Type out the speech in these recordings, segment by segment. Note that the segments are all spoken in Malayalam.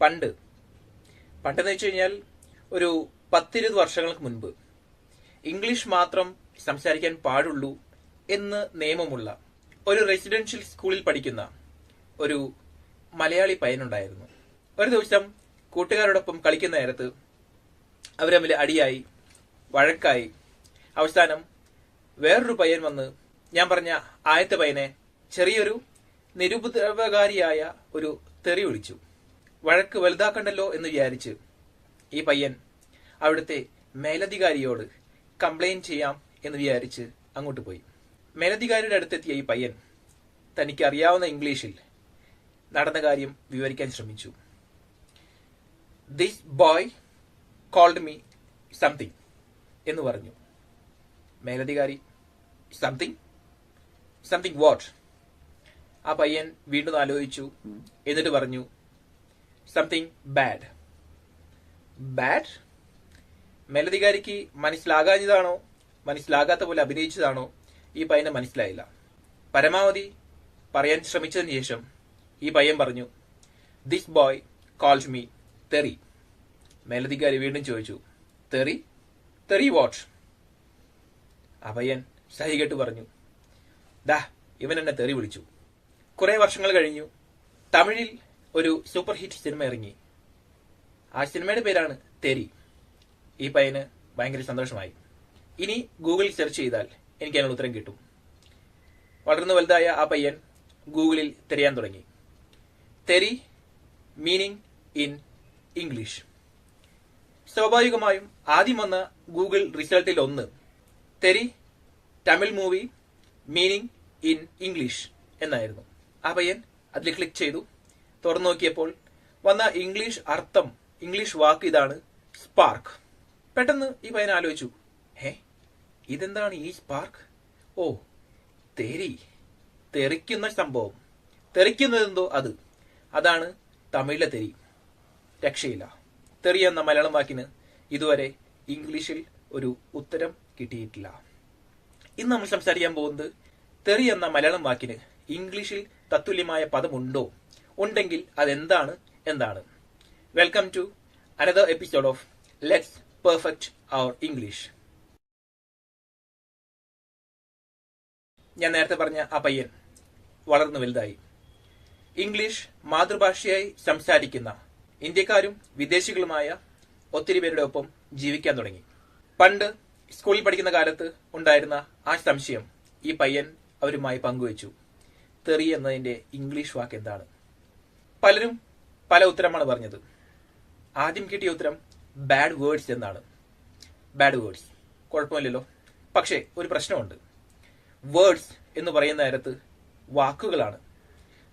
പണ്ട് പണ്ടെന്ന് വെച്ച് കഴിഞ്ഞാൽ ഒരു 10-20 വർഷങ്ങൾക്ക് മുൻപ് ഇംഗ്ലീഷ് മാത്രം സംസാരിക്കാൻ പാടുള്ളൂ എന്ന് നിയമമുള്ള ഒരു റെസിഡൻഷ്യൽ സ്കൂളിൽ പഠിക്കുന്ന ഒരു മലയാളി പയ്യനുണ്ടായിരുന്നു. ഒരു ദിവസം കൂട്ടുകാരോടൊപ്പം കളിക്കുന്ന നേരത്ത് അവർ തമ്മിൽ അടിയായി, വഴക്കായി. അവസാനം വേറൊരു പയ്യൻ വന്ന് ഞാൻ പറഞ്ഞ ആദ്യത്തെ പയ്യനെ ചെറിയൊരു നിരുപദ്രവകാരിയായ ഒരു തെറി വിളിച്ചു. വഴക്ക് വലുതാക്കണ്ടല്ലോ എന്ന് വിചാരിച്ച് ഈ പയ്യൻ അവിടുത്തെ മേലധികാരിയോട് കംപ്ലൈന്റ് ചെയ്യാം എന്ന് വിചാരിച്ച് അങ്ങോട്ട് പോയി. മേലധികാരിയുടെ അടുത്തെത്തിയ ഈ പയ്യൻ തനിക്ക് അറിയാവുന്ന ഇംഗ്ലീഷിൽ നടന്ന കാര്യം വിവരിക്കാൻ ശ്രമിച്ചു. This boy called me something എന്ന് പറഞ്ഞു. മേലധികാരി സംതിങ് സംതിങ് വാട്ട്? ആ പയ്യൻ വീണ്ടും ആലോചിച്ചു. എന്നിട്ട് പറഞ്ഞു സംതിങ് ബാഡ്. ബാഡ്? മേലധികാരിക്ക് മനസ്സിലാകാഞ്ഞതാണോ മനസ്സിലാകാത്ത പോലെ അഭിനയിച്ചതാണോ ഈ പയ്യനെ മനസ്സിലായില്ല. പരമാവധി പറയാൻ ശ്രമിച്ചതിന് ശേഷം ഈ പയ്യൻ പറഞ്ഞു ദിസ് ബോയ് കോൾഡ് മീ തെറി. മേലധികാരി വീണ്ടും ചോദിച്ചു തെറി? തെറി വാട്ട്? ആ പയ്യൻ സഹികെട്ട് പറഞ്ഞു ദാ ഇവൻ എന്നെ തെറി വിളിച്ചു. കുറെ വർഷങ്ങൾ കഴിഞ്ഞു. തമിഴിൽ ഒരു സൂപ്പർ ഹിറ്റ് സിനിമ ഇറങ്ങി. ആ സിനിമയുടെ പേരാണ് തെരി. ഈ പയ്യന് ഭയങ്കര സന്തോഷമായി. ഇനി ഗൂഗിളിൽ സെർച്ച് ചെയ്താൽ എനിക്ക് അതിനുള്ള ഉത്തരം കിട്ടും. വളർന്നു വലുതായ ആ പയ്യൻ ഗൂഗിളിൽ തിരയാൻ തുടങ്ങി. Theri meaning in English. സ്വാഭാവികമായും ആദ്യം വന്ന ഗൂഗിൾ റിസൾട്ടിൽ ഒന്ന് Theri Tamil movie meaning in English എന്നായിരുന്നു. ആ പയ്യൻ അതിൽ ക്ലിക്ക് ചെയ്തു. തുറന്നു നോക്കിയപ്പോൾ വന്ന ഇംഗ്ലീഷ് അർത്ഥം, ഇംഗ്ലീഷ് വാക്ക് ഇതാണ്, സ്പാർക്ക്. പെട്ടെന്ന് ഈ പയ്യൻ ആലോചിച്ചു, ഇതെന്താണ് ഈ സ്പാർക്ക്? ഓ, തെരി, തെറിക്കുന്ന സംഭവം. തെറിക്കുന്നതെന്തോ അതാണ് തമിഴിലെ തെരി. രക്ഷയില്ല. തെറി എന്ന മലയാളം വാക്കിന് ഇതുവരെ ഇംഗ്ലീഷിൽ ഒരു ഉത്തരം കിട്ടിയിട്ടില്ല. ഇന്ന് നമ്മൾ സംസാരിക്കാൻ പോകുന്നത് തെറി എന്ന മലയാളം വാക്കിന് ഇംഗ്ലീഷിൽ തത്തുല്യമായ പദമുണ്ടോ, ഉണ്ടെങ്കിൽ അതെന്താണ് എന്താണ്. Welcome to another episode of let's perfect our English. ഞാൻ നേരത്തെ പറഞ്ഞ ആ പയ്യൻ വളർന്നു വലുതായി. ഇംഗ്ലീഷ് മാതൃഭാഷയായി സംസാരിക്കുന്ന ഇന്ത്യക്കാരും വിദേശികളുമായ ഒത്തിരി പേരുടെ ഒപ്പം ജീവിക്കാൻ തുടങ്ങി. പണ്ട് സ്കൂളിൽ പഠിക്കുന്ന കാലത്ത് ഉണ്ടായിരുന്ന ആ സംശയം ഈ പയ്യൻ അവരുമായി പങ്കുവച്ചു. തെറി എന്നതിന്റെ ഇംഗ്ലീഷ് വാക്ക് എന്താണ്? പലരും പല ഉത്തരമാണ് പറഞ്ഞത്. ആദ്യം കിട്ടിയ ഉത്തരം ബാഡ് വേർഡ്സ് എന്നാണ്. ബാഡ് വേർഡ്സ് കുഴപ്പമില്ലല്ലോ. പക്ഷേ ഒരു പ്രശ്നമുണ്ട്. വേർഡ്സ് എന്ന് പറയുന്ന നേരത്ത് വാക്കുകളാണ്.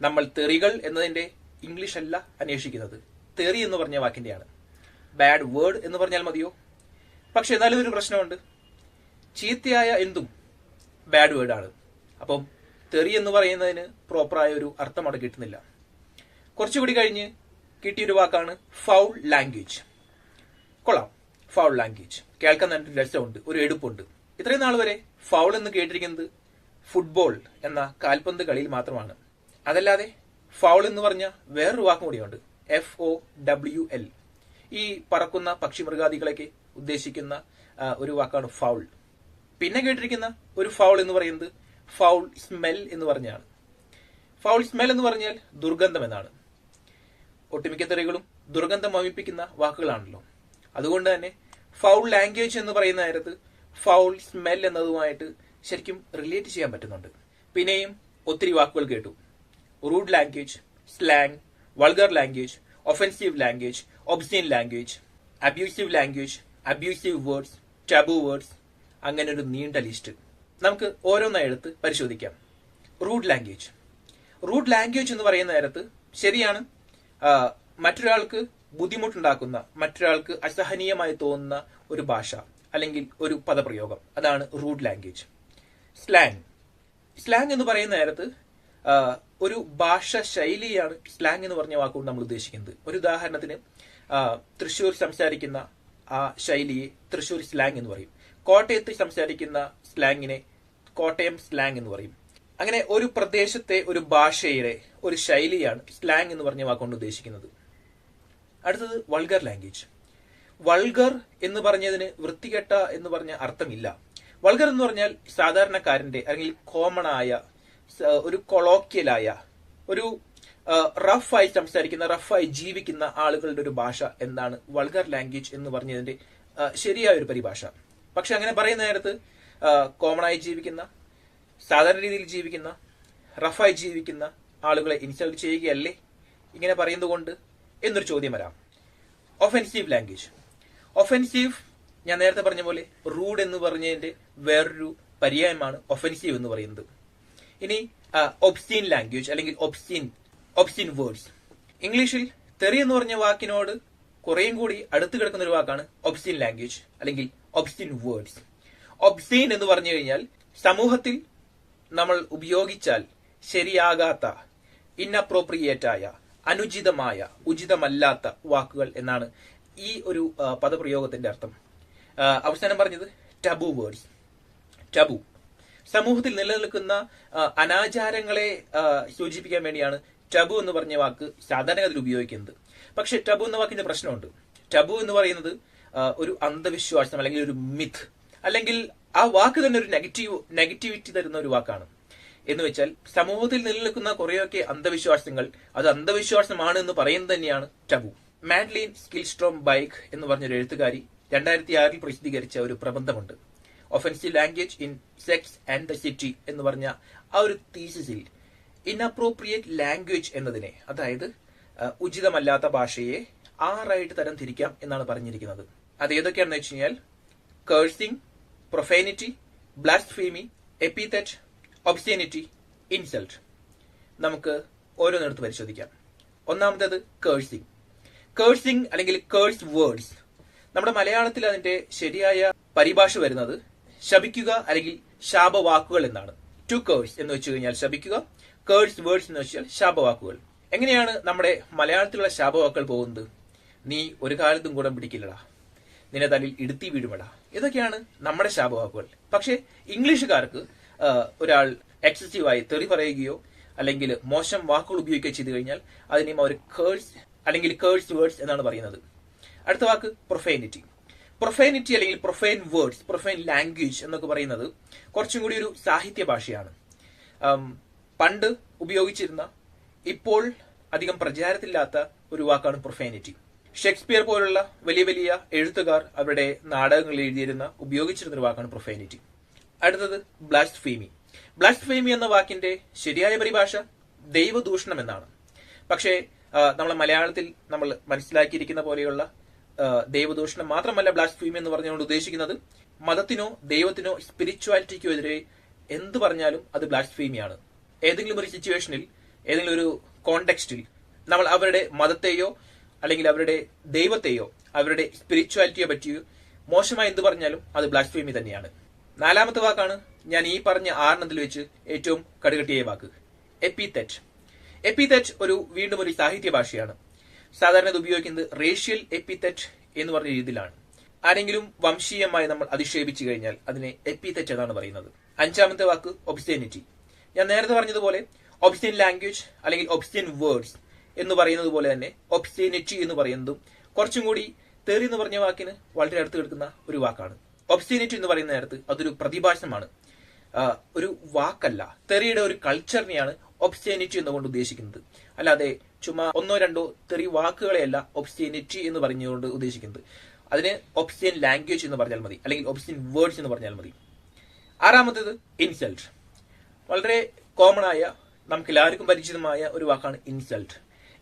നമ്മൾ തെറികൾ എന്നതിന്റെ ഇംഗ്ലീഷ് അല്ല അന്വേഷിക്കുന്നത്, തെറി എന്ന് പറഞ്ഞ വാക്കിന്റെയാണ്. ബാഡ് വേർഡ് എന്ന് പറഞ്ഞാൽ മതിയോ? പക്ഷെ എന്നാലും ഒരു പ്രശ്നമുണ്ട്. ചീത്തയായ എന്തും ബാഡ് വേർഡ് ആണ്. അപ്പം തെറി എന്ന് പറയുന്നതിന് പ്രോപ്പറായ ഒരു അർത്ഥം അവിടെ കിട്ടുന്നില്ല. കുറച്ചുകൂടി കഴിഞ്ഞ് കിട്ടിയൊരു വാക്കാണ് ഫൗൾ ലാംഗ്വേജ്. കൊള്ളാം, ഫൗൾ ലാംഗ്വേജ് കേൾക്കാൻ നല്ല രസമുണ്ട്, ഒരു എടുപ്പുണ്ട്. ഇത്രയും നാൾ വരെ ഫൗൾ എന്ന് കേട്ടിരിക്കുന്നത് ഫുട്ബോൾ എന്ന കാൽപന്ത് കളിയിൽ മാത്രമാണ്. അതല്ലാതെ ഫൗൾ എന്ന് പറഞ്ഞ വേറൊരു വാക്കും കൂടിയുണ്ട്, FOWL. ഈ പറക്കുന്ന പക്ഷിമൃഗാദികളൊക്കെ ഉദ്ദേശിക്കുന്ന ഒരു വാക്കാണ് ഫൗൾ. പിന്നെ കേട്ടിരിക്കുന്ന ഒരു ഫൗൾ എന്ന് പറയുന്നത് ഫൗൾ സ്മെൽ എന്ന് പറഞ്ഞാണ്. ഫൗൾ സ്മെൽ എന്ന് പറഞ്ഞാൽ ദുർഗന്ധം എന്നാണ്. ഒട്ടുമിക്ക തെറികളും ദുർഗന്ധം വമിപ്പിക്കുന്ന വാക്കുകളാണല്ലോ. അതുകൊണ്ട് തന്നെ ഫൗൾ ലാംഗ്വേജ് എന്ന് പറയുന്ന നേരത്ത് ഫൗൾ സ്മെൽ എന്നതുമായിട്ട് ശരിക്കും റിലേറ്റ് ചെയ്യാൻ പറ്റുന്നുണ്ട്. പിന്നെയും ഒത്തിരി വാക്കുകൾ കേട്ടു. Rude language, slang, vulgar language, offensive language, obscene language, abusive language, abusive words, taboo words, അങ്ങനെ ഒരു നീണ്ട ലിസ്റ്റ്. നമുക്ക് ഓരോന്നായി എടുത്ത് പരിശോധിക്കാം. Rude language. റൂഡ് ലാംഗ്വേജ് എന്ന് പറയുന്ന നേരത്ത് ശരിയാണ്, മറ്റൊരാൾക്ക് ബുദ്ധിമുട്ടുണ്ടാക്കുന്ന, മറ്റൊരാൾക്ക് അസഹനീയമായി തോന്നുന്ന ഒരു ഭാഷ അല്ലെങ്കിൽ ഒരു പദപ്രയോഗം, അതാണ് റൂഡ് ലാംഗ്വേജ്. സ്ലാങ്. സ്ലാങ് എന്ന് പറയുന്ന നേരത്ത് ഒരു ഭാഷ ശൈലിയാണ് സ്ലാങ് എന്ന് പറഞ്ഞ വാക്കുകൊണ്ട് നമ്മൾ ഉദ്ദേശിക്കുന്നത്. ഒരു ഉദാഹരണത്തിന് തൃശ്ശൂർ സംസാരിക്കുന്ന ആ ശൈലിയെ തൃശ്ശൂർ സ്ലാങ് എന്ന് പറയും. കോട്ടയത്ത് സംസാരിക്കുന്ന സ്ലാങ്ങിനെ കോട്ടയം സ്ലാങ് എന്ന് പറയും. അങ്ങനെ ഒരു പ്രദേശത്തെ ഒരു ഭാഷയുടെ ഒരു ശൈലിയാണ് സ്ലാങ് എന്ന് പറഞ്ഞ വാക്കുകൊണ്ട് ഉദ്ദേശിക്കുന്നത്. അടുത്തത് വൾഗർ ലാംഗ്വേജ്. വൾഗർ എന്ന് പറഞ്ഞതിന് വൃത്തികെട്ട എന്ന് പറഞ്ഞ അർത്ഥമില്ല. വൾഗർ എന്ന് പറഞ്ഞാൽ സാധാരണക്കാരന്റെ അല്ലെങ്കിൽ കോമൺ ആയ ഒരു കൊളോക്കിയലായ ഒരു റഫായി സംസാരിക്കുന്ന റഫായി ജീവിക്കുന്ന ആളുകളുടെ ഒരു ഭാഷ എന്നാണ് വൾഗർ ലാംഗ്വേജ് എന്ന് പറഞ്ഞതിന്റെ ശരിയായ ഒരു പരിഭാഷ. പക്ഷെ അങ്ങനെ പറയുന്ന നേരത്ത് കോമൺ ആയി ജീവിക്കുന്ന, സാധാരണ രീതിയിൽ ജീവിക്കുന്ന, റഫായി ജീവിക്കുന്ന ആളുകളെ ഇൻസൾട്ട് ചെയ്യുകയല്ലേ ഇങ്ങനെ പറയുന്നത് കൊണ്ട് എന്നൊരു ചോദ്യം വരാം. Offensive language. ഒഫെൻസീവ് ഞാൻ നേരത്തെ പറഞ്ഞ പോലെ റൂഡ് എന്ന് പറഞ്ഞതിന്റെ വേറൊരു പര്യായമാണ് ഒഫെൻസീവ് എന്ന് പറയുന്നത്. ഇനി ഒബ്സീൻ ലാംഗ്വേജ് അല്ലെങ്കിൽ ഒബ്സീൻ വേർഡ്സ്. ഇംഗ്ലീഷിൽ തെറി എന്ന് പറഞ്ഞ വാക്കിനോട് കുറേയും കൂടി അടുത്ത് കിടക്കുന്ന ഒരു വാക്കാണ് ഒബ്സീൻ ലാംഗ്വേജ് അല്ലെങ്കിൽ ഒബ്സീൻ വേർഡ്സ്. ഒബ്സീൻ എന്ന് പറഞ്ഞു കഴിഞ്ഞാൽ സമൂഹത്തിൽ നമ്മൾ ഉപയോഗിച്ചാൽ ശരിയാകാത്ത, ഇൻഅപ്രോപ്രിയേറ്റ് ആയ, അനുചിതമായ, ഉചിതമല്ലാത്ത വാക്കുകൾ എന്നാണ് ഈ ഒരു പദപ്രയോഗത്തിന്റെ അർത്ഥം. അവസാനം പറഞ്ഞത് ടബു വേർഡ്സ്. ടബു സമൂഹത്തിൽ നിലനിൽക്കുന്ന അനാചാരങ്ങളെ സൂചിപ്പിക്കാൻ വേണ്ടിയാണ് ടബു എന്ന് പറഞ്ഞ വാക്ക് സാധാരണഗതിയിൽ ഉപയോഗിക്കുന്നത്. പക്ഷെ ടബു എന്ന വാക്കിന്റെ പ്രശ്നമുണ്ട്. ടബു എന്ന് പറയുന്നത് ഒരു അന്ധവിശ്വാസം അല്ലെങ്കിൽ ഒരു മിത്ത്, അല്ലെങ്കിൽ ആ വാക്ക് തന്നെ ഒരു നെഗറ്റിവിറ്റി തരുന്ന ഒരു വാക്കാണ്. എന്ന് വെച്ചാൽ സമൂഹത്തിൽ നിലനിൽക്കുന്ന കുറെയൊക്കെ അന്ധവിശ്വാസങ്ങൾ അത് അന്ധവിശ്വാസമാണ് എന്ന് പറയുന്നത് തന്നെയാണ് ടബു. മാഡ്ലിൻ സ്കിൽസ്ട്രോം ബൈക്ക് എന്ന് പറഞ്ഞൊരു എഴുത്തുകാരി 2006 പ്രസിദ്ധീകരിച്ച ഒരു പ്രബന്ധമുണ്ട്. Offensive language in Sex and the City എന്ന് പറഞ്ഞ ആ ഒരു തീസിസിൽ ഇൻഅപ്രോപ്രിയേറ്റ് ലാംഗ്വേജ് എന്നതിനെ, അതായത് ഉചിതമല്ലാത്ത ഭാഷയെ 6 തരം തിരിക്കാം എന്നാണ് പറഞ്ഞിരിക്കുന്നത്. അത് ഏതൊക്കെയാണെന്ന് വെച്ച് കഴിഞ്ഞാൽ കേഴ്സിംഗ്, പ്രൊഫാനിറ്റി, ബ്ലാസ്ഫീമി, എപ്പിതെറ്റ്, ഒബ്സീനിറ്റി, ഇൻസൾട്ട്. നമുക്ക് ഓരോന്നെടുത്ത് പരിശോധിക്കാം. ഒന്നാമത്തേത് കേഴ്സിംഗ്. കേഴ്സിംഗ് അല്ലെങ്കിൽ കേഴ്സ് വേർഡ്സ്. നമ്മുടെ മലയാളത്തിൽ അതിന്റെ ശരിയായ പരിഭാഷ വരുന്നത് ശപിക്കുക അല്ലെങ്കിൽ ശാപവാക്കുകൾ എന്നാണ്. ടു കേഴ്സ് എന്ന് വെച്ച് കഴിഞ്ഞാൽ ശപിക്കുക, കേഴ്സ് വേർഡ്സ് എന്ന് വെച്ചാൽ ശാപവാക്കുകൾ. എങ്ങനെയാണ് നമ്മുടെ മലയാളത്തിലുള്ള ശാപവാക്കുകൾ പോകുന്നത്? നീ ഒരു കാലത്തും കൂടെ പിടിക്കില്ലടാ, നിന്നെ തലയിൽ ഇടുത്തി വീഴുമടാ. ഇതൊക്കെയാണ് നമ്മുടെ ശാപവാക്കുകൾ. പക്ഷെ ഇംഗ്ലീഷുകാർക്ക് ഒരാൾ എക്സസീവായി തെറി പറയുകയോ അല്ലെങ്കിൽ മോശം വാക്കുകൾ ഉപയോഗിക്കുകയോ ചെയ്തു കഴിഞ്ഞാൽ അതിനെയും അവർ കേഴ്സ് അല്ലെങ്കിൽ കേഴ്സ് വേർഡ്സ് എന്നാണ് പറയുന്നത്. അടുത്ത വാക്ക് പ്രൊഫാനിറ്റി. പ്രൊഫാനിറ്റി അല്ലെങ്കിൽ പ്രൊഫൈൻ വേർഡ്സ്, പ്രൊഫൈൻ ലാംഗ്വേജ് എന്നൊക്കെ പറയുന്നത് കുറച്ചും കൂടി ഒരു സാഹിത്യ ഭാഷയാണ്. പണ്ട് ഉപയോഗിച്ചിരുന്ന, ഇപ്പോൾ അധികം പ്രചാരത്തിലില്ലാത്ത ഒരു വാക്കാണ് പ്രൊഫാനിറ്റി. ഷേക്സ്പിയർ പോലുള്ള വലിയ വലിയ എഴുത്തുകാർ അവരുടെ നാടകങ്ങളിൽ എഴുതിയിരുന്ന ഉപയോഗിച്ചിരുന്ന ഒരു വാക്കാണ് പ്രൊഫാനിറ്റി. അടുത്തത് ബ്ലാസ്ഫീമി. ബ്ലാസ്ഫീമി എന്ന വാക്കിന്റെ ശരിയായ പരിഭാഷ ദൈവദൂഷണം എന്നാണ്. പക്ഷേ നമ്മളെ മലയാളത്തിൽ നമ്മൾ മനസ്സിലാക്കിയിരിക്കുന്ന പോലെയുള്ള ദൈവദൂഷണം മാത്രമല്ല ബ്ലാസ്ഫീമി എന്ന് പറഞ്ഞുകൊണ്ട് ഉദ്ദേശിക്കുന്നത്. മതത്തിനോ ദൈവത്തിനോ സ്പിരിച്വാലിറ്റിക്കോ എതിരെ എന്ത് പറഞ്ഞാലും അത് ബ്ലാസ്ഫീമിയാണ്. ഏതെങ്കിലും ഒരു സിറ്റുവേഷനിൽ, ഏതെങ്കിലും ഒരു കോണ്ടെക്സ്റ്റിൽ നമ്മൾ അവരുടെ മതത്തെയോ അല്ലെങ്കിൽ അവരുടെ ദൈവത്തെയോ അവരുടെ സ്പിരിച്വാലിറ്റിയെ പറ്റിയോ മോശമായി എന്ത് പറഞ്ഞാലും അത് ബ്ലാസ്ഫീമി തന്നെയാണ്. നാലാമത്തെ വാക്കാണ് ഞാൻ ഈ പറഞ്ഞ 6 വെച്ച് ഏറ്റവും കടുകട്ടിയായ വാക്ക്, എപ്പിതെറ്റ്. എപ്പിതെറ്റ് വീണ്ടും ഒരു സാഹിത്യ ഭാഷയാണ്. സാധാരണ ഇത് ഉപയോഗിക്കുന്നത് റേഷ്യൽ എപ്പിതെറ്റ് എന്ന് പറഞ്ഞ രീതിയിലാണ്. ആരെങ്കിലും വംശീയമായി നമ്മൾ അധിക്ഷേപിച്ചു കഴിഞ്ഞാൽ അതിനെ എപ്പിതെറ്റ് എന്നാണ് പറയുന്നത്. 5ാമത്തെ വാക്ക് ഒബ്സീനിറ്റി. ഞാൻ നേരത്തെ പറഞ്ഞതുപോലെ ഒബ്സീൻ ലാംഗ്വേജ് അല്ലെങ്കിൽ ഒബ്സീൻ വേർഡ്സ് എന്ന് പറയുന്നത് പോലെ തന്നെ ഒബ്സീനിറ്റി എന്ന് പറയുന്നതും കുറച്ചും കൂടി തെറി എന്ന് പറഞ്ഞ വാക്കിന് വളരെ അടുത്ത് കിടക്കുന്ന ഒരു വാക്കാണ്. ഒബ്സീനിറ്റി എന്ന് പറയുന്ന നേരത്ത് അതൊരു പ്രതിഭാസമാണ്, ഒരു വാക്കല്ല. തെറിയുടെ ഒരു കൾച്ചറിനെയാണ് ഒബ്സീനിറ്റി എന്നുകൊണ്ട് ഉദ്ദേശിക്കുന്നത്. അല്ലാതെ ചുമ്മാ 1-2 തെറി വാക്കുകളെയല്ല ഒബ്സീനിറ്റി എന്ന് പറഞ്ഞുകൊണ്ട് ഉദ്ദേശിക്കുന്നത്. അതിന് ഒബ്സീൻ ലാംഗ്വേജ് എന്ന് പറഞ്ഞാൽ മതി, അല്ലെങ്കിൽ ഒബ്സീൻ വേർഡ്സ് എന്ന് പറഞ്ഞാൽ മതി. 6ാമത്തേത് ഇൻസൾട്ട്. വളരെ കോമൺ ആയ, നമുക്ക് എല്ലാവർക്കും പരിചിതമായ ഒരു വാക്കാണ് ഇൻസൾട്ട്.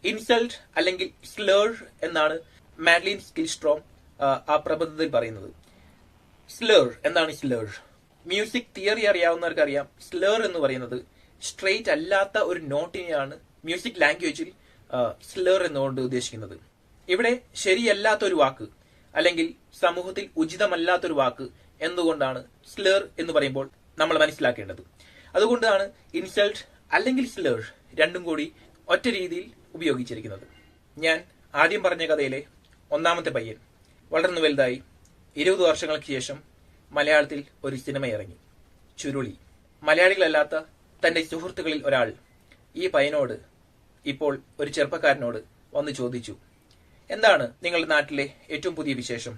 ഇൻസൾട്ട് അല്ലെങ്കിൽ സ്ലേർ എന്നാണ് മാഡ്ലിൻ സ്കിൽസ്ട്രോം ആ പ്രബന്ധത്തിൽ പറയുന്നത്. സ്ലേർ എന്താണ് സ്ലേർ? മ്യൂസിക് തിയറി അറിയാവുന്നവർക്ക് അറിയാം, സ്ലേർ എന്ന് പറയുന്നത് സ്ട്രെയിറ്റ് അല്ലാത്ത ഒരു നോട്ടിനെയാണ് മ്യൂസിക് ലാംഗ്വേജിൽ സ്ലേർ എന്നുകൊണ്ട് ഉദ്ദേശിക്കുന്നത്. ഇവിടെ ശരിയല്ലാത്തൊരു വാക്ക് അല്ലെങ്കിൽ സമൂഹത്തിൽ ഉചിതമല്ലാത്തൊരു വാക്ക് എന്തുകൊണ്ടാണ് സ്ലേർ എന്ന് പറയുമ്പോൾ നമ്മൾ മനസ്സിലാക്കേണ്ടത്. അതുകൊണ്ടാണ് ഇൻസൾട്ട് അല്ലെങ്കിൽ സ്ലേർ രണ്ടും കൂടി ഒറ്റ രീതിയിൽ ഉപയോഗിച്ചിരിക്കുന്നത്. ഞാൻ ആദ്യം പറഞ്ഞ കഥയിലെ 1ാമത്തെ പയ്യൻ വളർന്നു വലുതായി 20 വർഷങ്ങൾക്ക് ശേഷം മലയാളത്തിൽ ഒരു സിനിമ ഇറങ്ങി, ചുരുളി. മലയാളികളല്ലാത്ത തന്റെ സുഹൃത്തുക്കളിൽ ഒരാൾ ഈ പയ്യനോട്, ഇപ്പോൾ ഒരു ചെറുപ്പക്കാരനോട് വന്ന് ചോദിച്ചു, എന്താണ് നിങ്ങളുടെ നാട്ടിലെ ഏറ്റവും പുതിയ വിശേഷം?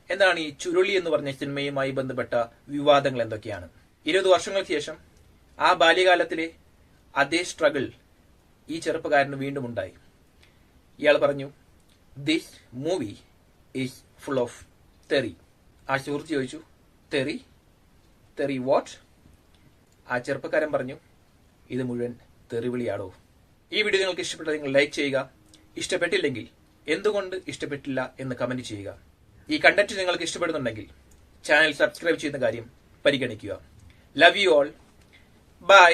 എന്താണ് ഈ ചുരുളി എന്ന് പറഞ്ഞ സിനിമയുമായി ബന്ധപ്പെട്ട വിവാദങ്ങൾ എന്തൊക്കെയാണ്? 20 വർഷങ്ങൾക്ക് ശേഷം ആ ബാല്യകാലത്തിലെ അതേ സ്ട്രഗിൾ ഈ ചെറുപ്പക്കാരന് വീണ്ടും ഉണ്ടായി. ഇയാൾ പറഞ്ഞു, this movie is full of തെറി. ആ സുഹൃത്ത് ചോദിച്ചു, തെറി? തെറി വാട്ട്? ആ ചെറുപ്പക്കാരൻ പറഞ്ഞു, ഇത് മുഴുവൻ തെറിവിളിയാടോ. ഈ വീഡിയോ നിങ്ങൾക്ക് ഇഷ്ടപ്പെട്ട നിങ്ങൾ ലൈക്ക് ചെയ്യുക. ഇഷ്ടപ്പെട്ടില്ലെങ്കിൽ എന്തുകൊണ്ട് ഇഷ്ടപ്പെട്ടില്ല എന്ന് കമന്റ് ചെയ്യുക. ഈ കണ്ടന്റ് നിങ്ങൾക്ക് ഇഷ്ടപ്പെടുന്നുണ്ടെങ്കിൽ ചാനൽ സബ്സ്ക്രൈബ് ചെയ്യുന്ന കാര്യം പരിഗണിക്കുക. Love you all. ബൈ.